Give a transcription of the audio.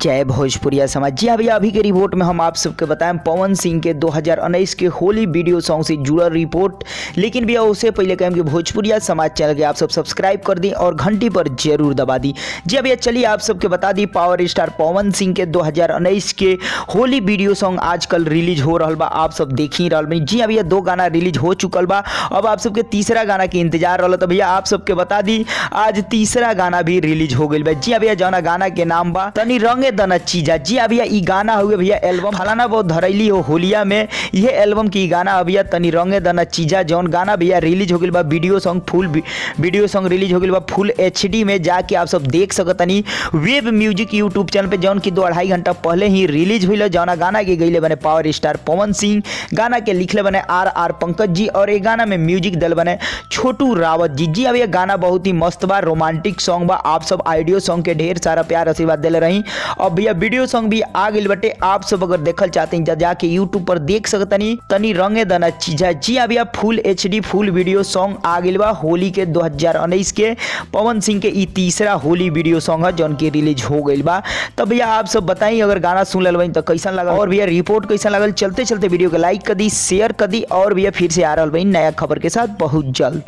जय भोजपुरिया समाज। जी हाँ भैया, अभी के रिपोर्ट में हम आप सबके बताएं पवन सिंह के 2019 के होली वीडियो सॉन्ग से जुड़ा रिपोर्ट। लेकिन भैया उससे पहले कहें कि भोजपुरिया समाज चैनल के आप सब सब्सक्राइब कर दी और घंटी पर जरूर दबा दी। जी हाँ भैया, चलिए आप सबके बता the power star Pawan Singh के 2019 के होली वीडियो सॉन्ग आजकल रिलीज हो रहा बा। आप सब देख ही रहा बनी। जी हाँ भैया, 2 गाना रिलीज हो चुकल बा। अब आप सबके तीसरा गाना के इंतजार रहा। तो भैया आप सबके बता दी आज तीसरा गाना भी रिलीज हो गई बा। जी हाँ भैया, जौना गाना के नाम बा तनी रंगे दना चीजा। जी हाँ भैया, ई गाना हुए भैया एल्बम फलाना बहुत धरैली हो होलिया में, ये एल्बम की गाना भैया तनी रंगे दना चीजा। जौन गाना भैया रिलीज हो गई बा वीडियो सॉन्ग, फुल वीडियो सॉन्ग रिलीज हो गई बा फुल HD में। जाके आप सब देख सकतनी वेब म्यूजिक यूट्यूब चैनल पे, जौन की 2-2.5 घंटा पहले ही रिलीज हुई। जौना गाना के गईले बने पावर स्टार पवन सिंह, गाना के लिखले बने RR पंकज जी और ये गाना में म्यूजिक दल बने छोटू रावत जी। जी अब ये गाना बहुत ही मस्त बा, रोमांटिक सॉन्ग बा। आप सब ऑडियो सॉन्ग के ढेर सारा प्यार आशीर्वाद दिले रही। और भैया वीडियो सॉन्ग भी आ गई बटे। आप सब अगर देखल चाहते हैं जाके यूट्यूब पर देख सकतनी तनी रंगे दना चीजा। जी हाँ भैया, फुल HD फुल वीडियो सॉन्ग आ गई बा होली के 2019 के पवन सिंह के ई तीसरा होली वीडियो सॉन्ग है जौन की रिलीज हो गई बा। तो भैया आप सब बताइए अगर गाना सुन ले तो कैसा लगा और भैया रिपोर्ट कैसा लगल। चलते चलते वीडियो को लाइक कर दी, शेयर कर दी और भैया फिर से आ रहा भाई नया खबर के साथ बहुत जल्द।